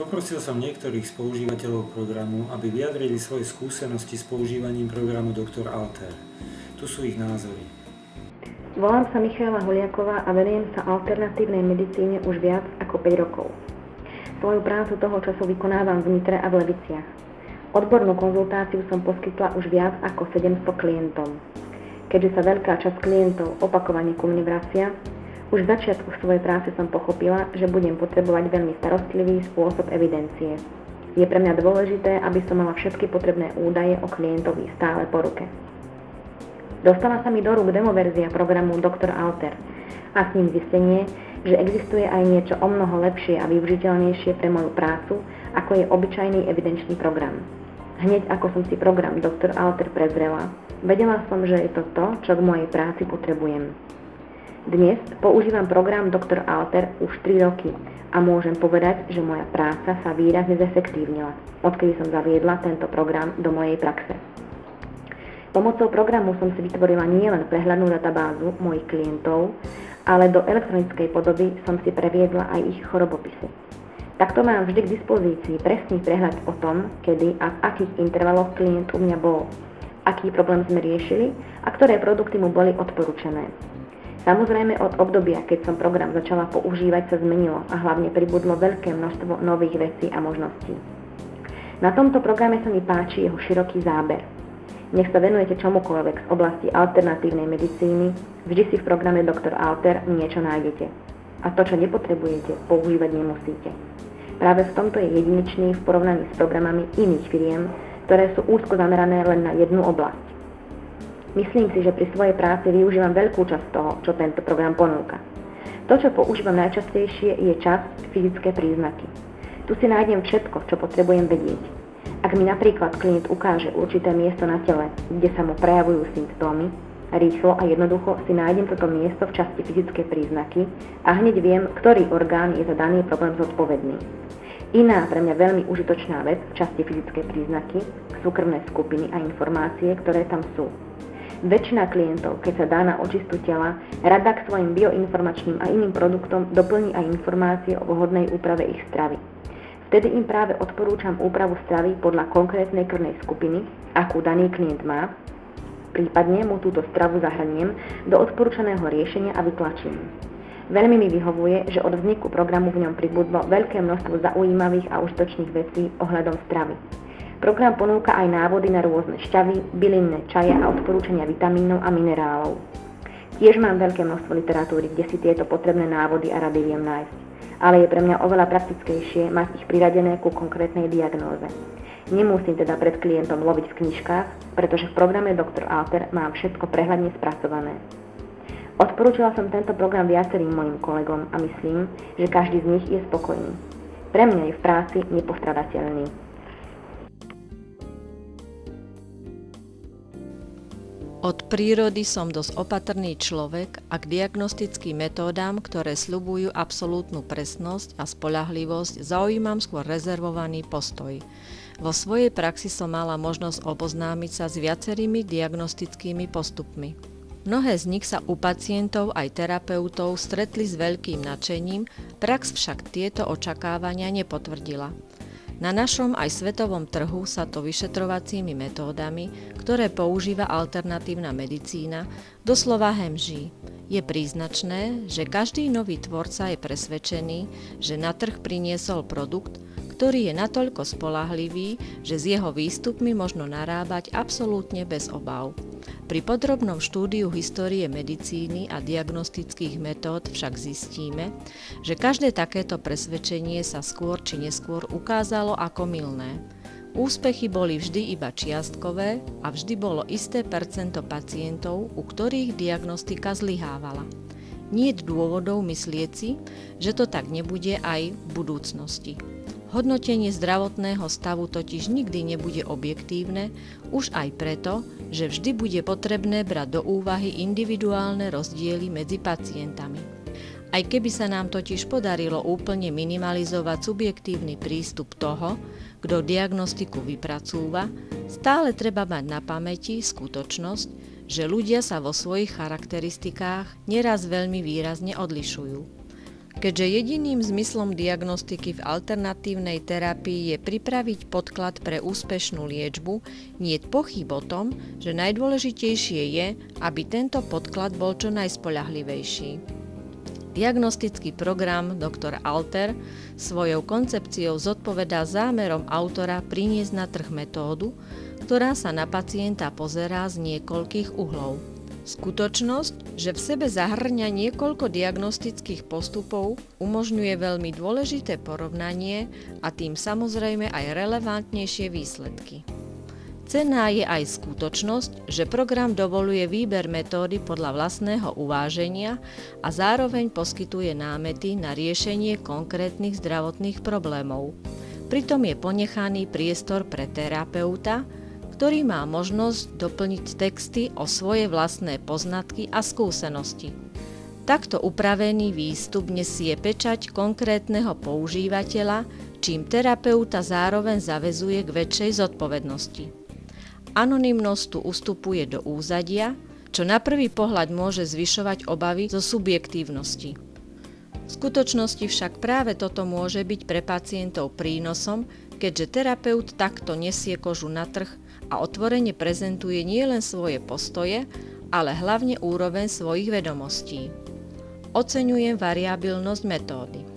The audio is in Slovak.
Poprosil som niektorých z používateľov programu, aby vyjadrili svoje skúsenosti s používaním programu Dr. Alter. Tu sú ich názory. Volám sa Michaela Holiaková a venujem sa alternatívnej medicíne už viac ako 5 rokov. Svoju prácu toho času vykonávam v Nitre a v Leviciach. Odbornú konzultáciu som poskytla už viac ako 700 klientom. Keďže sa veľká časť klientov opakovane ku mne vracia, už v začiatku svojej práce som pochopila, že budem potrebovať veľmi starostlivý spôsob evidencie. Je pre mňa dôležité, aby som mala všetky potrebné údaje o klientovi stále po ruke. Dostala sa mi do rúk demoverzia programu Dr. Alter a s ním zistenie, že existuje aj niečo omnoho lepšie a využiteľnejšie pre moju prácu, ako je obyčajný evidenčný program. Hneď ako som si program Dr. Alter prezrela, vedela som, že je to to, čo k mojej práci potrebujem. Dnes používam program Dr. Alter už 3 roky a môžem povedať, že moja práca sa výrazne zefektívnila, odkedy som zaviedla tento program do mojej praxe. Pomocou programu som si vytvorila nielen prehľadnú databázu mojich klientov, ale do elektronickej podoby som si previedla aj ich chorobopisy. Takto mám vždy k dispozícii presný prehľad o tom, kedy a v akých intervaloch klient u mňa bol, aký problém sme riešili a ktoré produkty mu boli odporúčané. Samozrejme od obdobia, keď som program začala používať, sa zmenilo a hlavne pribudlo veľké množstvo nových vecí a možností. Na tomto programe sa mi páči jeho široký záber. Nech sa venujete čomukoľvek z oblasti alternatívnej medicíny, vždy si v programe Dr. Alter niečo nájdete. A to, čo nepotrebujete, používať nemusíte. Práve v tomto je jedinečný v porovnaní s programami iných firiem, ktoré sú úzko zamerané len na jednu oblasť. Myslím si, že pri svojej práci využívam veľkú časť toho, čo tento program ponúka. To, čo používam najčastejšie, je čas fyzické príznaky. Tu si nájdem všetko, čo potrebujem vedieť. Ak mi napríklad klient ukáže určité miesto na tele, kde sa mu prejavujú symptómy, rýchlo a jednoducho si nájdem toto miesto v časti fyzické príznaky a hneď viem, ktorý orgán je za daný problém zodpovedný. Iná pre mňa veľmi užitočná vec v časti fyzické príznaky sú krvné skupiny a informácie, ktoré tam sú. Väčšina klientov, keď sa dá na očistu tela, rada k svojim bioinformačným a iným produktom doplní aj informácie o vhodnej úprave ich stravy. Vtedy im práve odporúčam úpravu stravy podľa konkrétnej krvnej skupiny, akú daný klient má, prípadne mu túto stravu zahrniem do odporúčaného riešenia a vytlačím. Veľmi mi vyhovuje, že od vzniku programu v ňom pribudlo veľké množstvo zaujímavých a užitočných vecí ohľadom stravy. Program ponúka aj návody na rôzne šťavy, bylinné čaje a odporúčania vitamínov a minerálov. Tiež mám veľké množstvo literatúry, kde si tieto potrebné návody a rady viem nájsť, ale je pre mňa oveľa praktickejšie mať ich priradené ku konkrétnej diagnóze. Nemusím teda pred klientom loviť v knižkách, pretože v programe Dr. Alter mám všetko prehľadne spracované. Odporúčila som tento program viacerým mojim kolegom a myslím, že každý z nich je spokojný. Pre mňa je v práci nepostradateľný. Od prírody som dosť opatrný človek a k diagnostickým metódám, ktoré sľubujú absolútnu presnosť a spoľahlivosť, zaujímam skôr rezervovaný postoj. Vo svojej praxi som mala možnosť oboznámiť sa s viacerými diagnostickými postupmi. Mnohé z nich sa u pacientov aj terapeutov stretli s veľkým nadšením, prax však tieto očakávania nepotvrdila. Na našom aj svetovom trhu sa to vyšetrovacími metódami, ktoré používa alternatívna medicína, doslova hemží. Je príznačné, že každý nový tvorca je presvedčený, že na trh priniesol produkt, ktorý je natoľko spoľahlivý, že s jeho výstupmi možno narábať absolútne bez obáv. Pri podrobnom štúdiu histórie medicíny a diagnostických metód však zistíme, že každé takéto presvedčenie sa skôr či neskôr ukázalo ako mylné. Úspechy boli vždy iba čiastkové a vždy bolo isté percento pacientov, u ktorých diagnostika zlyhávala. Niet dôvodov myslieť si, že to tak nebude aj v budúcnosti. Hodnotenie zdravotného stavu totiž nikdy nebude objektívne, už aj preto, že vždy bude potrebné brať do úvahy individuálne rozdiely medzi pacientami. Aj keby sa nám totiž podarilo úplne minimalizovať subjektívny prístup toho, kto diagnostiku vypracúva, stále treba mať na pamäti skutočnosť, že ľudia sa vo svojich charakteristikách neraz veľmi výrazne odlišujú. Keďže jediným zmyslom diagnostiky v alternatívnej terapii je pripraviť podklad pre úspešnú liečbu, niet pochýb o tom, že najdôležitejšie je, aby tento podklad bol čo najspoľahlivejší. Diagnostický program Dr. Alter svojou koncepciou zodpovedá zámerom autora priniesť na trh metódu, ktorá sa na pacienta pozerá z niekoľkých uhlov. Skutočnosť, že v sebe zahŕňa niekoľko diagnostických postupov, umožňuje veľmi dôležité porovnanie a tým samozrejme aj relevantnejšie výsledky. Cenná je aj skutočnosť, že program dovoluje výber metódy podľa vlastného uváženia a zároveň poskytuje námety na riešenie konkrétnych zdravotných problémov. Pritom je ponechaný priestor pre terapeuta, ktorý má možnosť doplniť texty o svoje vlastné poznatky a skúsenosti. Takto upravený výstup nesie pečať konkrétneho používateľa, čím terapeuta zároveň zaväzuje k väčšej zodpovednosti. Anonymnosť tu ustupuje do úzadia, čo na prvý pohľad môže zvyšovať obavy zo subjektívnosti. V skutočnosti však práve toto môže byť pre pacientov prínosom, keďže terapeut takto nesie kožu na trh a otvorene prezentuje nielen svoje postoje, ale hlavne úroveň svojich vedomostí. Oceňujem variabilnosť metódy.